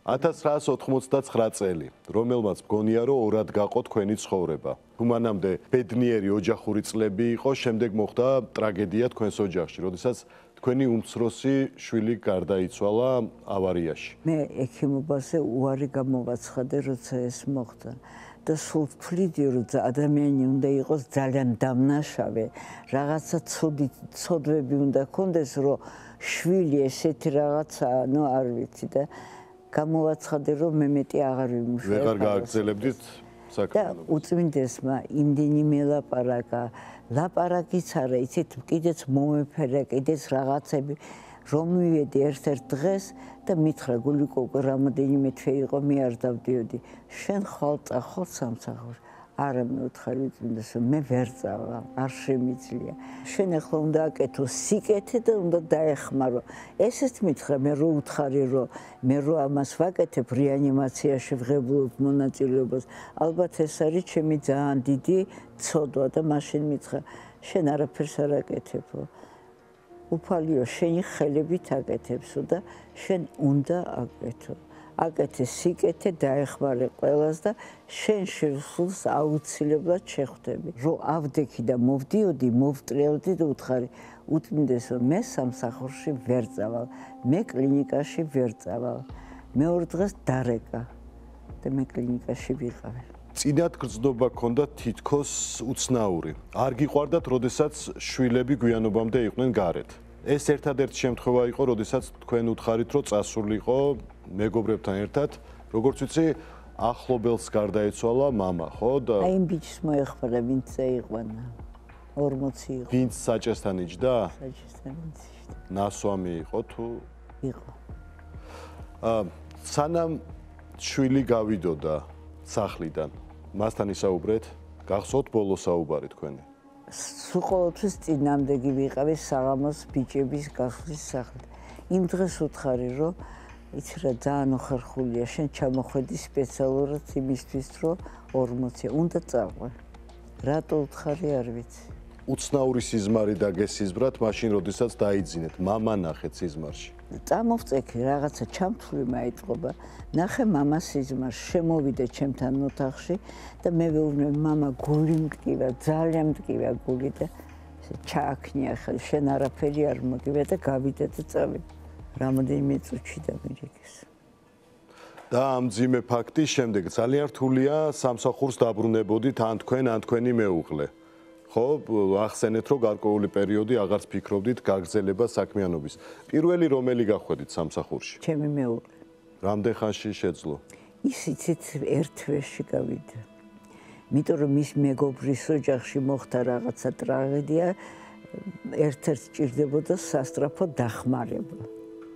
1999 წელი, რომელმაც მგონია, რომ ორად გაყო თქვენი ცხოვრება. თუ მანამდე ბედნიერი ოჯახური წლები იყო, შემდეგ მოხდა ტრაგედია თქვენს ოჯახში, როდესაც თქვენი უმცროსი შვილი გარდაიცვალა ავარიაში. მე ექიმობაზე უარი გამოვაცხადე, როცა ეს მოხდა. და სულ ვთვლიდი, რომ ადამიანი უნდა იყოს ძალიან დამნაშავე, რაღაცა ცოდვები უნდა ქონდეს, რომ შვილი ესეთი რაღაცა, არ vicი და გამოვაცხადე, რომ მე მეტი აღარ ვიმუშავე. ვეღარ გააგრძელებდით საქმიანობას. და უწმინდესმა იმდენი მელაპარაკა, ლაპარაკიც არა, იცით, კიდეც მომეფერა, კიდეც რაღაცები, რომ მივედი ერთ-ერთ დღეს და მითხრა გულიკო, რამოდენიმე თვე იყო, მე არ დავდიოდი. შენ ხვალ წახვალ სამსახურში. არა, მე ვთხარი უწმინდესო, მე ვერ წავალ, არ შემიძლია. შენ ახლა უნდა აკეთო სიკეთე და უნდა დაეხმარო. ესეც მითხრა, მე რო უთხარი, რომ მე რო ამას ვაკეთებ, რეანიმაციაში ვღებულობ მონაწილეობას, ალბათ ეს არის ჩემი ძალიან დიდი ცოდვა და მაშინ მითხრა, შენ არაფერს არ აკეთებო. უფალიო, შენი ხელებით აკეთებსო და შენ უნდა აკეთო. აკეთე სიკეთე, დაეხმარე ყველას და შენ შევსულს აუცილებლად შეხვდები. რომ ავდექი და მოვდიოდი, მოვტრიალდი და უთხარი, უწმინდესო, მე სამსახურში ვერ წავალ, მე კლინიკაში ვერ წავალ. მეორე დღეს დარეკა და მე კლინიკაში ვიყავი. წინათ გრძნობა ქონდა თითქოს უცნაური. არ გიყვარდათ, როდესაც შვილები გვიანობამდე იყვნენ გარეთ. ეს ერთადერთი შემთხვევა იყო, როდესაც თქვენ უთხარით, რომ წასულიყო მეგობრებთან ერთად, როგორც ვიცი, ახლობელს გარდაეცვალა მამა, ხო? და აი იმ ბიჭს მოეხმარა, ვინც წაიყვანა. 40 იყო. ვინც საჭესთან იჯდა? საჭესთან იჯდა. ნასვამი იყო თუ? იყო. სანამ შვილი გავიდოდა სახლიდან, მასთან ისაუბრეთ? გახსოვთ ბოლო საუბარი თქვენი? სულ ყოველთვის წინამდეგი ვიყავი საღამოს ბიჭების გახსნის სახლით. იმ დღეს უთხარი, რომ იცი რა, ძალიან უხერხულია, შენ ჩამოხვედი სპეციალურად იმისთვის, რომ 40 უნდა წაყვე. რატო უთხარი, არ ვიცი. უცნაური სიზმარი დაგესიზმრათ, მაშინ როდესაც დაიძინეთ, მამა ნახეთ სიზმარში. წამოვწექი, რაღაცა ჩამთვლი მაიწყობა. ნახე მამა სიზმარში, შემოვიდა ჩემთან ოთახში და მე ვეუბნები, მამა, გული მტკივა, ძალიან მტკივა გული და ჩააქნია ხელი, შენ არაფერი არ მოგივია და გავიდა და წავიდა. რამოდენიმე წუთში დამირეკეს. და ამ ძიმე ფაქტის შემდეგ ძალიან რთულია სამსახურს დაბრუნებოდით ან თქვენ, ან თქვენი მეუღლე. ხო, ახსენეთ, რომ გარკვეული პერიოდი აღარც ფიქრობდით გაგრძელება საქმიანობის. პირველი რომელი გახვედით სამსახურში? ჩემი მეუღლე. რამდენ ხანში შეძლო? ის იცით, ერთ თვეში გავიდა. იმიტომ რომ მის მეგობრის ოჯახში მოხდა რაღაცა ტრაგედია, ერთ-ერთ ჭირდებოდა სასტრაფო დახმარება.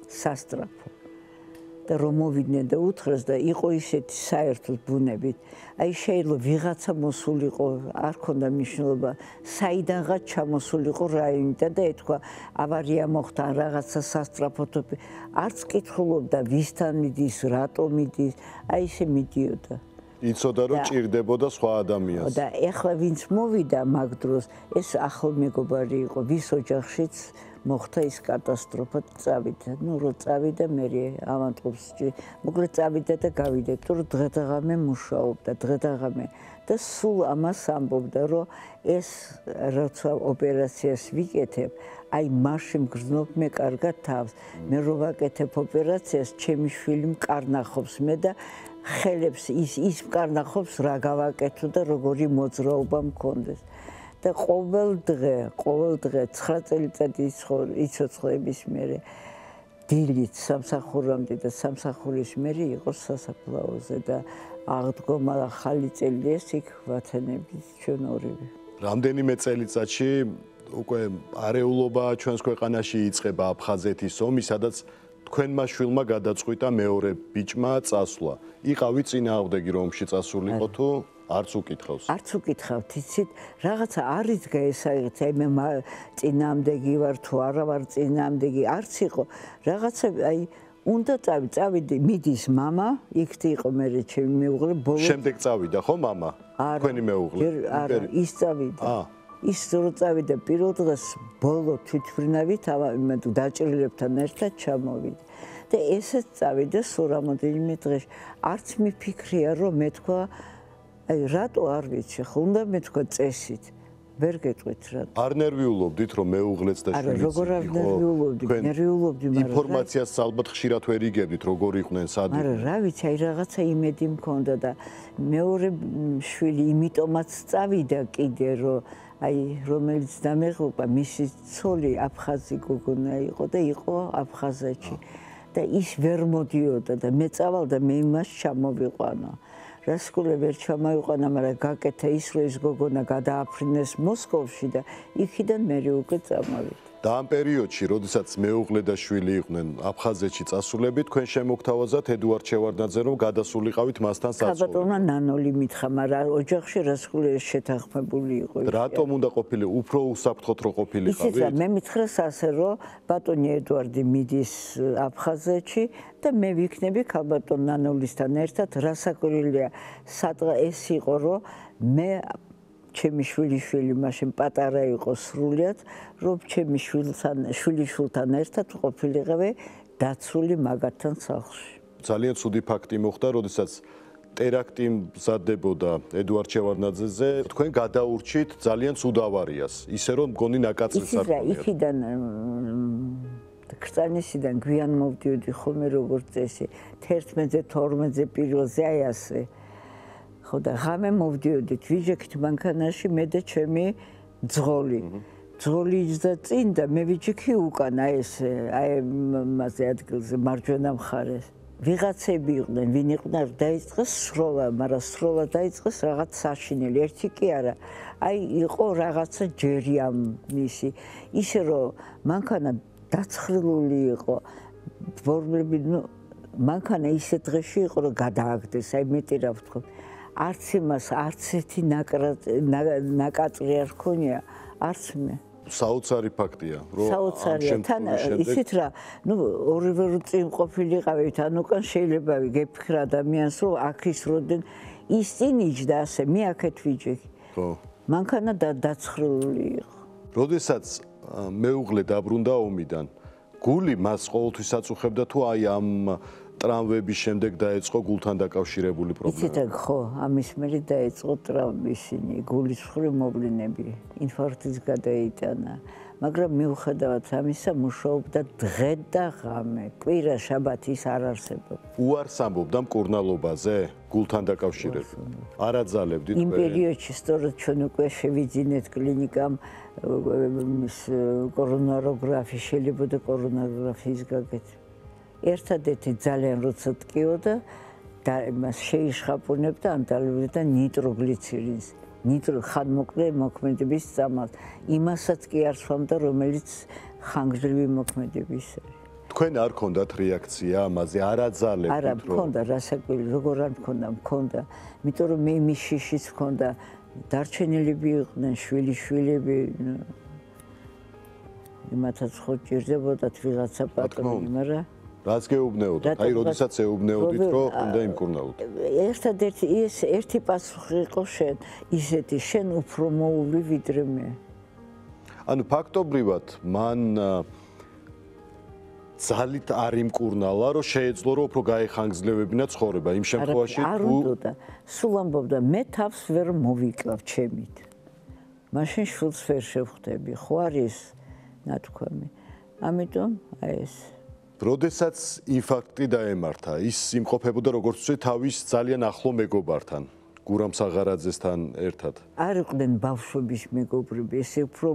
სასტრაფო. და რომ მოვიდნენ და უთხრეს და იყო ისეთი საერთოდ ბუნებით. აი შეიძლება ვიღაცა მოსულიყო, არ ქონდა მნიშვნელობა, საიდანღაც ჩამოსულიყო რაიონიდან და ეთქვა, ავარია მოხდა, რაღაცა სასტრაფოთები. არც კითხულობდა, ვისთან მიდის, რატო მიდის, აი ესე მიდიოდა. იცოდა, რომ ჭირდებოდა სხვა ადამიანს. და ეხლა ვინც მოვიდა მაგ დროს, ეს ახლო მეგობარი იყო, ვის ოჯახშიც მოხდა ის კატასტროფა, წავიდა. რო წავიდა, მე ავანტყობს, მოკლედ წავიდა და გავიდა, თუ დღე-დღამე მუშაობდა, დღე-დღამე და სულ ამას ამბობდა, რომ ეს როცა ოპერაციას ვიკეთებ, აი მაშინ მგრძნობ მე კარგად თავს. მე რო ვაკეთებ ოპერაციას, ჩემი შვილი მკარნახობს მე და ხელებს ის მკარნახობს რა გავაკეთო და როგორი მოძრაობა მქონდეს. და ყოველ დღე 9 წელიწადი იცოცხლების მერე დილით სამსახურამდე და სამსახურის მერე იყო სასაფლაოზე და აღდგომა ახალი წელი ეს იქ ვათანებით ჩვენ ორივე. რამდენიმე წელიწადში უკვე არეულობა ჩვენს ქვეყანაში იწყება აფხაზეთის ომი, სადაც თქვენმა შვილმა გადაწყვიტა მეორე ბიჭმა წასვლა. იყავი წინააღმდეგი რომში წასულიყო თუ არც უკითხავს? არც უკითხავთ, იცით, რაღაცა არის გაესაიღეთ, აი მე წინააღმდეგი ვარ თუ არა ვარ წინააღმდეგი, არც იყო. რაღაცა აი უნდა წავიდი, მიდის მამა, იქ იყო მე ჩემი მეუღლე ბოლო. შემდეგ წავიდა ხო მამა? თქვენი მეუღლე? არა, ის წავიდა. ის რო წავიდა პირველ დღეს ბოლო თვითმფრინავით დაჭრილებთან ერთად ჩამოვიდა. და ესეც წავიდა სულ რამოდენიმე დღეში. არც მიფიქრია, რომ მე თქვა, აი რატო არ ვიცი, ხო უნდა მე თქვა წესით. ვერ გეტყვით რა. არ ნერვიულობდით რომ მეუღლეც და შვილიც. არა, როგორ არ ნერვიულობდი, ნერვიულობდი, მაგრამ ინფორმაციას ალბათ ხშირად ვერ იგებდით, როგორ იყვნენ, სად. არა, რა ვიცი, აი რაღაცა იმედი მქონდა და მეორე შვილი იმიტომაც წავიდა კიდე, რომ აი რომელიც დამეღუპა, მისი ცოლი აფხაზი გოგონა იყო და იყო აფხაზეთში და ის ვერ მოდიოდა და მე წავალ და მე იმას ჩამოვიყვანა. რასკულე ვერ ჩამოიყვანა, მაგრამ გაკეთა ის რომ ეს გოგონა გადააფრინეს მოსკოვში და იქიდან მე უკვე წამოვიდა. და ამ პერიოდში, როდესაც მეუღლე და შვილი იყვნენ აფხაზეთში წასულები, თქვენ შემოგთავაზათ ედუარდ შევარდნაძე რომ გადასულიყავით მასთან საცხოვრებლად. ქალბატონმა ნანოლი მითხრა, მაგრამ ოჯახში რასკულე შეთანხმებული იყო. რატომ უნდა ყოფილი? უფრო უსაფრთხოდ რო ყოფილიყავით? იცით რა, მე მითხრას ასე რომ ბატონი ედუარდი მიდის აფხაზეთში და მე ვიქნები ქალბატონ ნანოლისთან ერთად, რასაკვირველია, ეს იყო რომ მე ჩემი შვილიშვილი მაშინ პატარა იყო სრულიად, რომ ჩემი შვილიშვილთან ერთად ყოფილიყავი დაცული მაგართან სახლში. ძალიან ცუდი ფაქტი მოხდა, როდესაც ტერაქტი მზადდებოდა ედუარდ შევარდნაძეზე, თქვენ გადაურჩით ძალიან ცუდ ავარიას, ისე რომ მგონი ნაკაწრიც არ იქიდან იქიდან ქრწანისიდან გვიან მოვდიოდი ხოლმე როგორც წესი 11-ზე 12-ზე პირველზე აი ასე ხო და ღამე მოვდიოდით ვიჯექით მანქანაში მე და ჩემი ძღოლი იჯდა წინ და მე ვიჯექი უკან აი ეს აი მასე ადგილზე მარჯვენა მხარეს ვიღაცები იყვნენ ვინ იყვნენ დაიწყეს სროლა მაგრამ სროლა დაიწყეს რაღაც საშინელი ერთი კი არა აი იყო რაღაცა ჯერი ამ მისი ისე რომ მანქანა დაცხრილული იყო ბორბლები ნუ მანქანა ისე დღეში იყო რომ გადააგდეს აი მეტი რა ვთქვა არც იმას არც ერთი ნაკაწრი არ ქონია არც მე საოცარი ფაქტია რომ საოცარია თან ისეთ რა ნუ ორივე წინ ყოფილიყავით ან უკან შეიძლება გეფიქრა ადამიანს რომ აქ ისროდნენ ის წინ იჯდა ასე მე აქეთ ვიჯექი ხო მანქანა დაცხრილული იყო როდესაც მეუღლე დაბრუნდა ომიდან გული მას ყოველთვის აწუხებდა თუ აი ამ ტრამვების შემდეგ დაეწყო გულთან დაკავშირებული პრობლემა. იცით ხო, ამის მერე დაეწყო ტრამვი ისინი, გულის მხრივ მოვლენები, ინფარქტიც გადაიტანა. მაგრამ მიუხედავად ამისა, მუშაობდა დღე და ღამე. კვირა შაბათი ის არ არსებობდა. უარს ამბობდა მკურნალობაზე, გულთან დაკავშირებით. არ აძალებდით იმ პერიოდში სწორედ ჩვენ უკვე შევიძინეთ კლინიკამ კორონაროგრაფი, შეიძლება და კორონაროგრაფიის გაკეთება. ერთადერთი ძალიან როცა ტკიოდა და მას შეიშხაპუნებდა ანტალურიდან ნიტროგლიცერინს ხანმოკლე მოქმედების წამალ იმასაც კი არ სვამდა რომელიც ხანგრძლივი მოქმედების არის თქვენ არ ქონდათ რეაქცია ამაზე არ აძალებდით არა მქონდა რასაკვირი როგორ არ მქონდა იმიტომ რომ მე იმის შიშიც მქონდა დარჩენილები იყვნენ შვილიშვილები იმათაც ხო ჭირდებოდათ ვიღაცა პატრონი მაგრამ რაც გეუბნეოდათ, აი როდესაც ეუბნეოდით, რომ უნდა იმკურნალოთ. ერთადერთი ეს ერთი პასუხი იყო შენ, ისეთი შენ უფრო მოული ვიდრე მე. ანუ ფაქტობრივად მან ძალით არ იმკურნალა, რომ შეეძლო რომ უფრო გაეხანგრძლივებინა ცხოვრება. იმ შემთხვევაში არ უნდა სულ ამბობდა მე თავს ვერ მოვიკლავ ჩემით. მაშინ შულს ვერ შევხვდები, ხო არის ნათქვამი. ამიტომ აი ეს როდესაც ინფარქტი დაემართა, ის იმყოფებოდა როგორც ვთქვი თავის ძალიან ახლო მეგობართან, გურამ საღარაძესთან ერთად. არ იყვნენ ბავშვების მეგობრები, ესე უფრო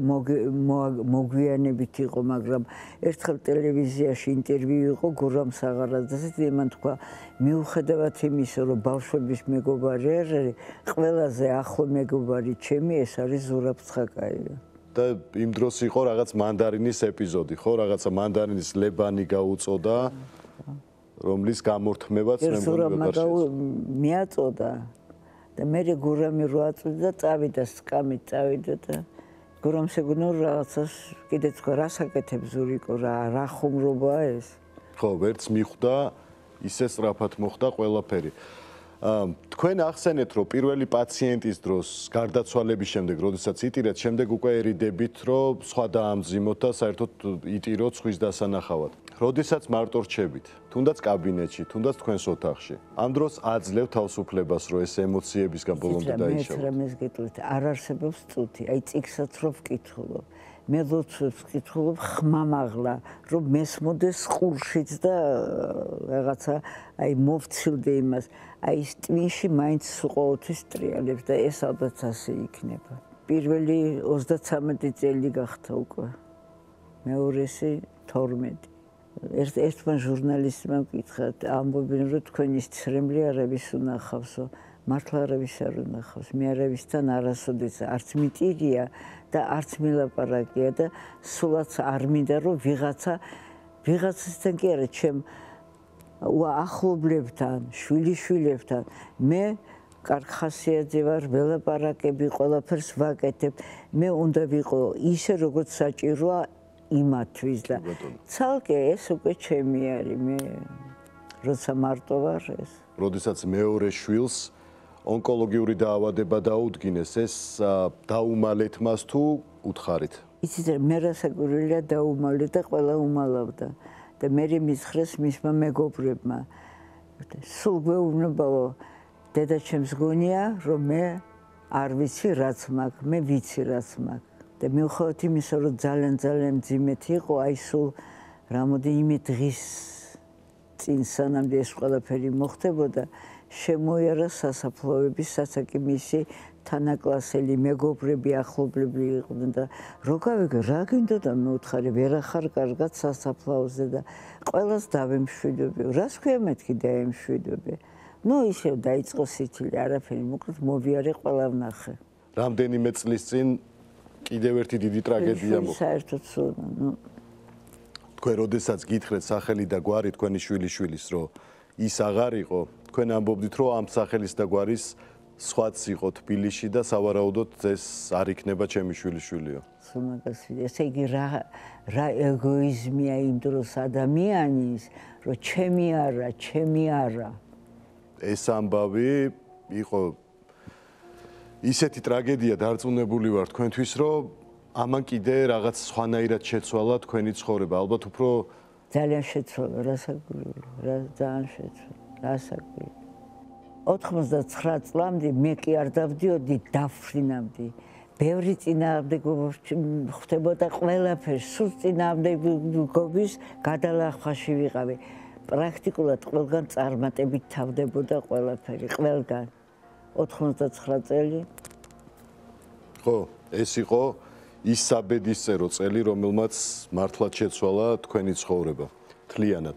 მოგვიანებით იყო, მაგრამ ერთხელ ტელევიზიაში ინტერვიუ იყო გურამ საღარაძესთან, იმან თქვა, მიუხედავად იმისა, რომ ბავშვების მეგობარი არ არის, ყველაზე ახლო მეგობარი ჩემი ეს არის ზურაბ ცხაკაია. და იმ დროს იყო რაღაც მანდარინის ეპიზოდი, ხო, რაღაცა მანდარინის ლებანი გაუწოდა, რომლის გამორთმევაც მე მიაწოდა და მე გურამი რო აწვიდა და წავიდა სკამით წავიდა და გურამს ეგონა რაღაცას კიდე თქვა რასაკეთებს ზურიკო რა ხუმრობაა ეს ხო ვერც მიხვდა ისე სწრაფად მოხდა ყველაფერი თქვენ ახსენეთ რომ პირველი პაციენტის დროს გარდაცვალების შემდეგ როდესაც იტირეთ შემდეგ უკვე ერიდებით რომ სხვა დაამძიმოთ და საერთოდ იტიროთ სხვის დასანახავად როდესაც მარტო რჩებით, თუნდაც კაბინეტში, თუნდაც თქვენს ოთახში, ამ დროს აძლევ თავისუფლებას, რომ ეს ემოციებისგან ბოლომდე დაიშალოთ. მე რამეს გეტყვით, არ არსებობს წუთი, აი წიგსაც რო ვკითხულობ. მე ლოცვებს ვკითხულობ ხმამაღლა, რომ მესმოდეს ყურშიც და რაღაცა აი მოვცილდე იმას. აი ეს ტვინში მაინც ყოველთვის ტრიალებს და ეს ალბათ ასე იქნება. პირველი 33 წელი გახდა უკვე. მეორესი 12. ერთმა ჟურნალისტმა მკითხა, ამბობენ, რომ თქვენი ცრემლი არავის უნახავსო, მართლა არავის არ უნახავს. მე არავისთან არასოდეს არც მიტირია და არც მილაპარაკია და სულაც არ მინდა, რომ ვიღაცასთან კი არა, ჩემ ახლობლებთან, შვილიშვილებთან მე კარგ ხასიათზე ვარ, ველაპარაკები, ყველაფერს ვაკეთებ. მე უნდა ვიყო ისე, როგორც საჭიროა იმათვის და ცალკე ეს უკვე ჩემი არის. მე როცა მარტო ვარ ეს. როდესაც მეორე შვილს ონკოლოგიური დაავადება დაუდგინეს, ეს დაუმალეთ მას თუ უთხარით? იცით რა, მე რასაკვირველია დაუმალე და ყველა უმალავდა და მე მისხრეს მისმა მეგობრებმა. სულ გვეუბნებაო, დედაჩემს გონია, რომ მე არ ვიცი რაც მაქვს, მე ვიცი რაც მაქვს. და მიუხედავად იმისა, რომ ძალიან მძიმედ იყო, აი სულ რამოდენიმე დღის წინ სანამდე ეს ყველაფერი მოხდებოდა, შემოიარა სასაფლაოების სასაკი მისი თანაკლასელი მეგობრები, ახლობლები იყვნენ და რო გავიგე, რა გინდოდა მე უთხარი, ვერ ახარ კარგად სასაფლაოზე და ყველას დავემშვიდობე. რას ქვია მეთქი დაემშვიდობე? ნუ ისე დაიწყო სიცილი, არაფერი, მოკლედ მოვიარე, ყველა ვნახე. რამდენიმე წლის წინ კიდევ ერთი დიდი ტრაგედია მოხდა. საერთოდ სულ, თქვენ როდესაც გითხრეთ სახელი და გვარი თქვენი შვილიშვილის, რომ ის აღარ იყო, თქვენ ამბობდით, რომ ამ სახელის და გვარის სხვაც იყო თბილისში და სავარაუდოდ ეს არ იქნება ჩემი შვილიშვილიო. ესე იგი რა ეგოიზმია იმ დროს ადამიანის, რომ ჩემი არა. ეს ამბავი იყო ისეთი ტრაგედია დარწმუნებული ვარ თქვენთვის, რომ ამან კიდე რაღაც სხვანაირად შეცვალა თქვენი ცხოვრება, ალბათ უფრო ძალიან შეცვალა, რასაკვირველია, ძალიან შეცვალა, რასაკვირველია. 99 წლამდე მე კი არ დავდიოდი, დავფრინავდი. ბევრი წინააღმდეგობა ხდებოდა ყველაფერს, სულ წინააღმდეგობის გადალახვაში ვიყავი. პრაქტიკულად ყველგან წარმატებით თავდებოდა ყველაფერი, ყველგან. 99 წელი. ხო, ეს იყო ის საბედისწერო წელი, რომელმაც მართლაც შეცვალა თქვენი ცხოვრება. თლიანად.